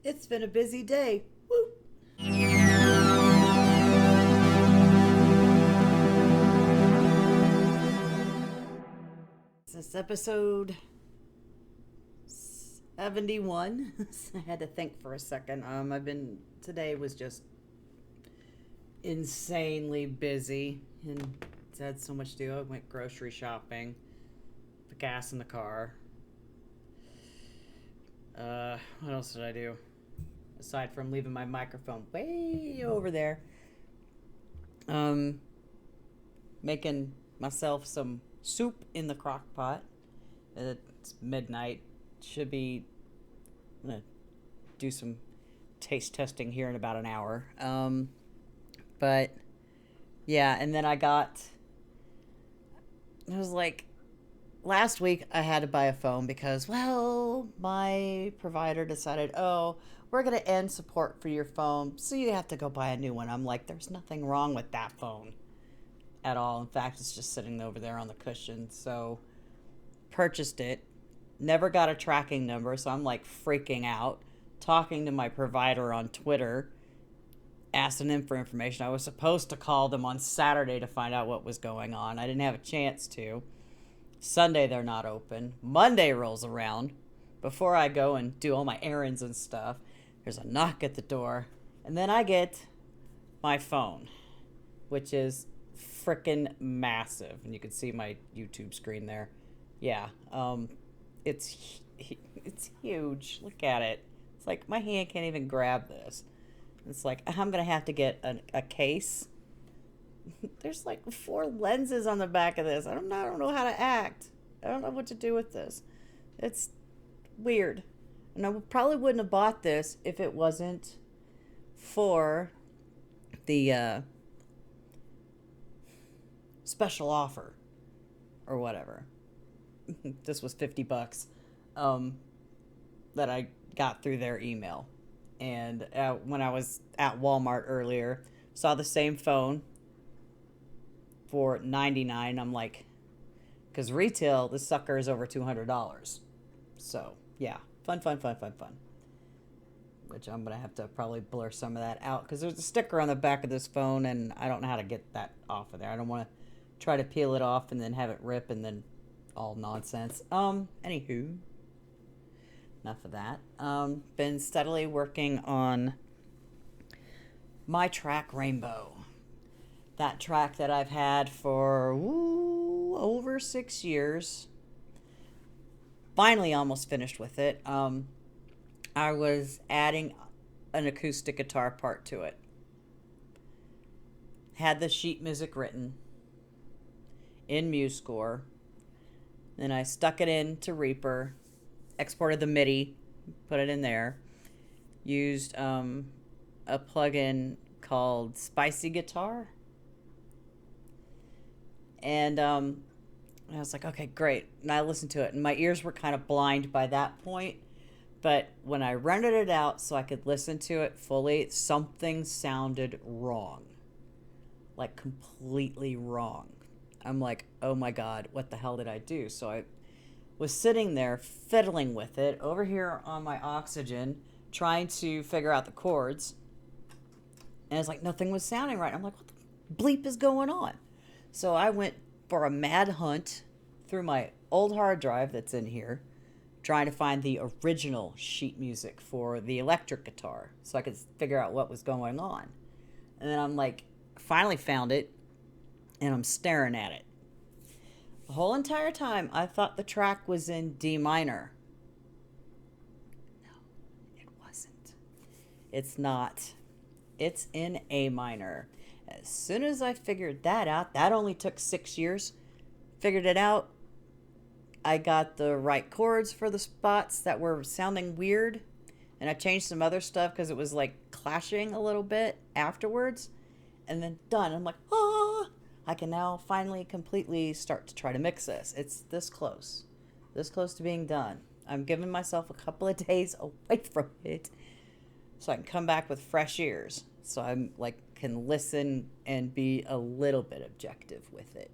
It's been a busy day. Woo! This is episode 71. I had to think for a second. Today was just insanely busy and had so much to do. I went grocery shopping, the gas in the car. What else did I do? Aside from leaving my microphone way over there. Making myself some soup in the crock pot. It's midnight. I'm gonna do some taste testing here in about an hour. But yeah, and then it was like last week I had to buy a phone because, well, my provider decided, oh, we're going to end support for your phone, so you have to go buy a new one. I'm like, there's nothing wrong with that phone at all. In fact, it's just sitting over there on the cushion. So purchased it, never got a tracking number, so I'm like freaking out, talking to my provider on Twitter, asking them for information. I was supposed to call them on Saturday to find out what was going on. I didn't have a chance to. Sunday they're not open. Monday rolls around. Before I go and do all my errands and stuff, there's a knock at the door, and then I get my phone, which is freaking massive, and you can see my YouTube screen there. Yeah, it's huge. Look at it. It's like my hand can't even grab this. It's like I'm gonna have to get a case. There's like 4 lenses on the back of this. I don't know how to act. I don't know what to do with this. It's weird. And I probably wouldn't have bought this if it wasn't for the special offer or whatever. This was $50 that I got through their email. And when I was at Walmart earlier, saw the same phone for $99. I'm like, because retail, this sucker is over $200. So yeah, fun. Which I'm gonna have to probably blur some of that out because there's a sticker on the back of this phone, and I don't know how to get that off of there. I don't want to try to peel it off and then have it rip and then all nonsense. Anywho, enough of that. Been steadily working on my track Rainbow. That track that I've had for over 6 years. Finally almost finished with it. I was adding an acoustic guitar part to it. Had the sheet music written in MuseScore. Then I stuck it into Reaper, exported the MIDI, put it in there. Used a plugin called Spicy Guitar. And I was like, okay, great. And I listened to it, and my ears were kind of blind by that point. But when I rendered it out so I could listen to it fully, something sounded wrong. Like completely wrong. I'm like, oh my God, what the hell did I do? So I was sitting there fiddling with it over here on my Oxygen, trying to figure out the chords. And it's like nothing was sounding right. I'm like, what the bleep is going on? So I went for a mad hunt through my old hard drive that's in here, trying to find the original sheet music for the electric guitar so I could figure out what was going on. And then I'm like, finally found it, and I'm staring at it. The whole entire time, I thought the track was in D minor. No, it wasn't. It's not. It's in A minor. As soon as I figured that out, that only took 6 years. Figured it out. I got the right chords for the spots that were sounding weird. And I changed some other stuff because it was like clashing a little bit afterwards. And then done. I'm like, I can now finally completely start to try to mix this. It's this close to being done. I'm giving myself a couple of days away from it so I can come back with fresh ears. So I'm like, can listen and be a little bit objective with it.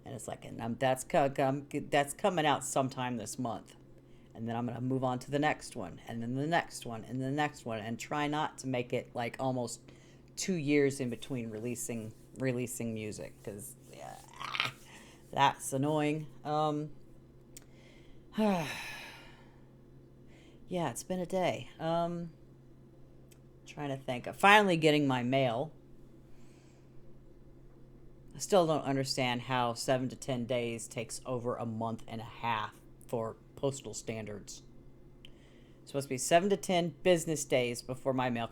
And it's like, and that's coming out sometime this month. and then I'm going to move on to the next one, and then the next one, and the next one, and try not to make it like almost 2 years in between releasing music, because yeah, that's annoying. Yeah, it's been a day. Trying to think. I'm finally getting my mail. I still don't understand how 7 to 10 days takes over a month and a half for postal standards. It's supposed to be 7 to 10 business days before my mail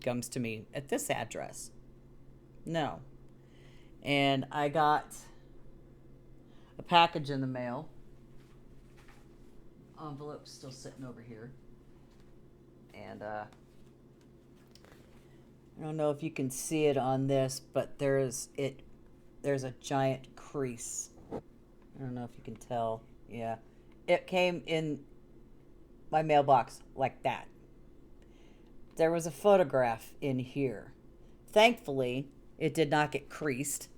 comes to me at this address. No. And I got a package in the mail. Envelope's still sitting over here. And I don't know if you can see it on this, but there's a giant crease. I don't know if you can tell. Yeah. It came in my mailbox like that. There was a photograph in here. Thankfully, it did not get creased.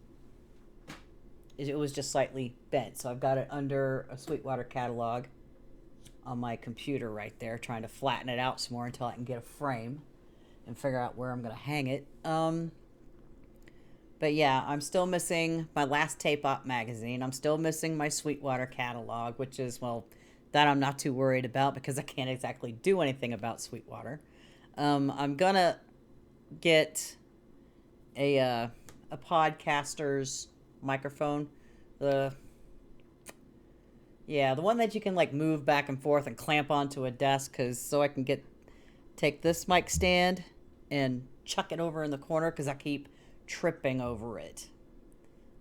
It was just slightly bent. So I've got it under a Sweetwater catalog on my computer right there, trying to flatten it out some more until I can get a frame and figure out where I'm going to hang it. But yeah, I'm still missing my last Tape Op magazine. I'm still missing my Sweetwater catalog, which is, well, that I'm not too worried about because I can't exactly do anything about Sweetwater. I'm going to get a podcaster's microphone. The one that you can like move back and forth and clamp onto a desk, so I can take this mic stand and chuck it over in the corner because I keep tripping over it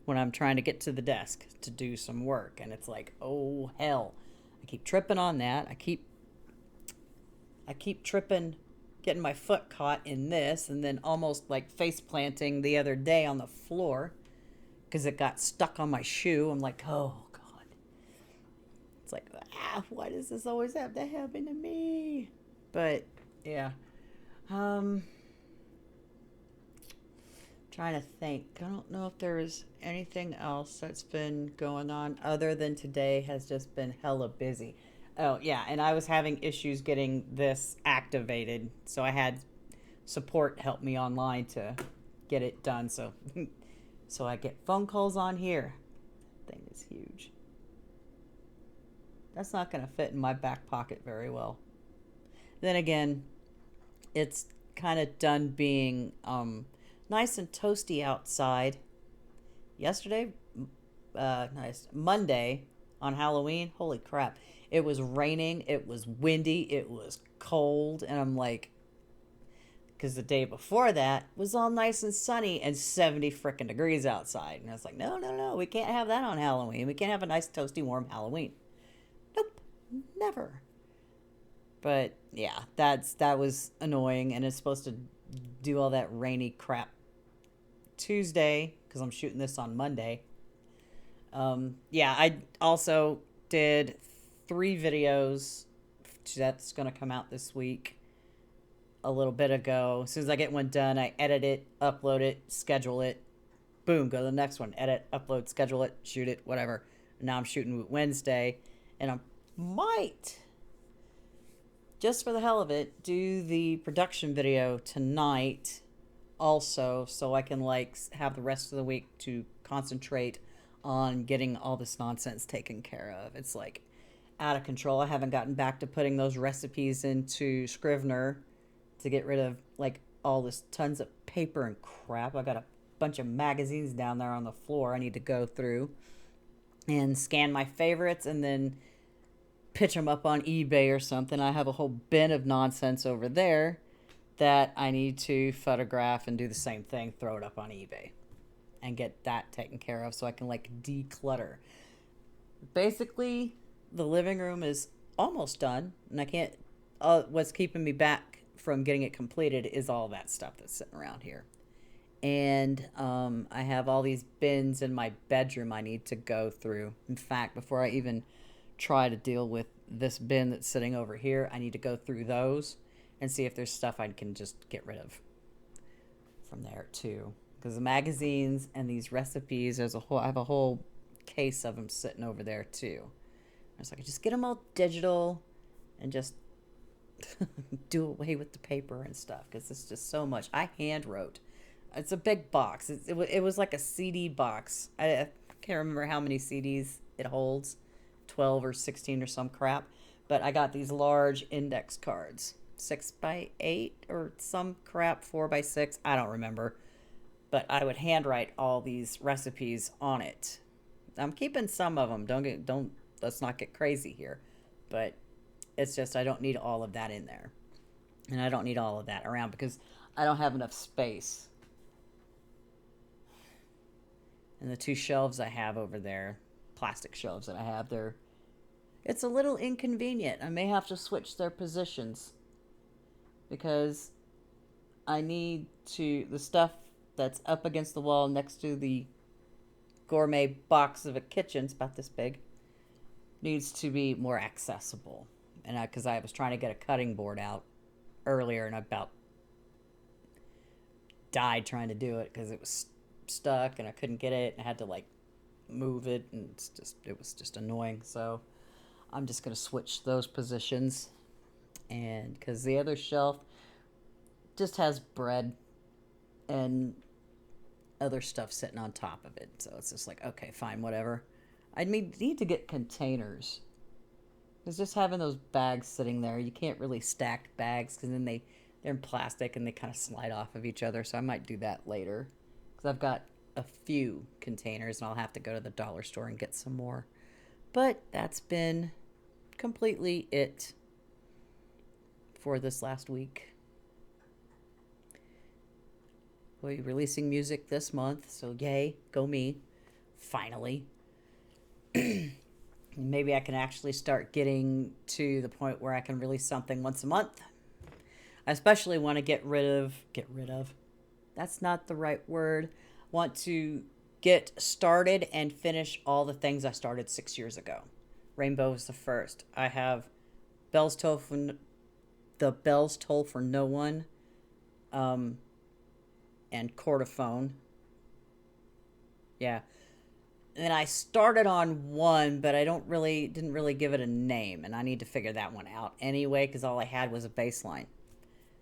when I'm trying to get to the desk to do some work, and it's like, oh hell, I keep tripping on that. I keep tripping, getting my foot caught in this, and then almost like face planting the other day on the floor because it got stuck on my shoe. I'm like, oh god, it's like, why does this always have to happen to me? But yeah, trying to think. I don't know if there's anything else that's been going on other than today has just been hella busy. Oh yeah, and I was having issues getting this activated, so I had support help me online to get it done. So I get phone calls on here. Thing is huge. That's not going to fit in my back pocket very well. Then again, it's kind of done being nice and toasty outside. Yesterday, Monday on Halloween, holy crap. It was raining, it was windy, it was cold, and I'm like, because the day before that was all nice and sunny and 70 frickin' degrees outside. And I was like, no, we can't have that on Halloween. We can't have a nice, toasty, warm Halloween. Nope, never. But yeah, that was annoying, and it's supposed to do all that rainy crap Tuesday because I'm shooting this on Monday. I also did 3 videos that's going to come out this week a little bit ago. As soon as I get one done, I edit it, upload it, schedule it, boom, go to the next one, edit, upload, schedule it, shoot it, whatever. Now I'm shooting Wednesday, and I might, just for the hell of it, do the production video tonight also, so I can like have the rest of the week to concentrate on getting all this nonsense taken care of. It's like out of control. I haven't gotten back to putting those recipes into Scrivener to get rid of like all this tons of paper and crap. I got a bunch of magazines down there on the floor I need to go through and scan my favorites and then pitch them up on eBay or something. I have a whole bin of nonsense over there that I need to photograph and do the same thing, throw it up on eBay and get that taken care of so I can like declutter. Basically, the living room is almost done, and I can't, what's keeping me back from getting it completed is all that stuff that's sitting around here. And I have all these bins in my bedroom I need to go through. In fact, before I even try to deal with this bin that's sitting over here, I need to go through those and see if there's stuff I can just get rid of from there too. Because the magazines and these recipes, I have a whole case of them sitting over there too. I was like, just get them all digital, and just do away with the paper and stuff because it's just so much. I hand wrote. It's a big box. It was like a CD box. I can't remember how many CDs it holds, 12 or 16 or some crap. But I got these large index cards, 6 by 8 or some crap, 4 by 6. I don't remember. But I would handwrite all these recipes on it. I'm keeping some of them. Don't let's not get crazy here. But it's just I don't need all of that in there. And I don't need all of that around because I don't have enough space. And the two shelves I have over there, plastic shelves that I have there, it's a little inconvenient. I may have to switch their positions because I need the stuff that's up against the wall next to the gourmet box of a kitchen, it's about this big, needs to be more accessible. And because I was trying to get a cutting board out earlier and I about died trying to do it because it was stuck and I couldn't get it and I had to like move it and it was just annoying. So I'm just going to switch those positions, and because the other shelf just has bread and other stuff sitting on top of it. So it's just like, okay, fine, whatever. I need to get containers. Because just having those bags sitting there, you can't really stack bags because then they're in plastic and they kind of slide off of each other. So I might do that later. Because I've got a few containers and I'll have to go to the dollar store and get some more. But that's been completely it for this last week. We'll be releasing music this month, so yay, go me. Finally. Maybe I can actually start getting to the point where I can release something once a month. I especially want to get rid of. That's not the right word. Want to get started and finish all the things I started 6 years ago. Rainbow is the first. I have the Bells Toll for No One, and Cordophone. Yeah. And I started on one, but I didn't really give it a name, and I need to figure that one out anyway because all I had was a baseline.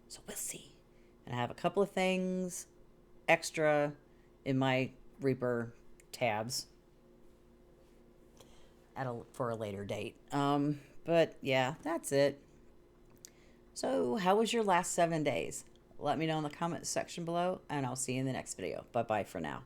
So we'll see. And I have a couple of things extra in my Reaper tabs for a later date. But yeah, that's it. So how was your last 7 days? Let me know in the comments section below, and I'll see you in the next video. Bye-bye for now.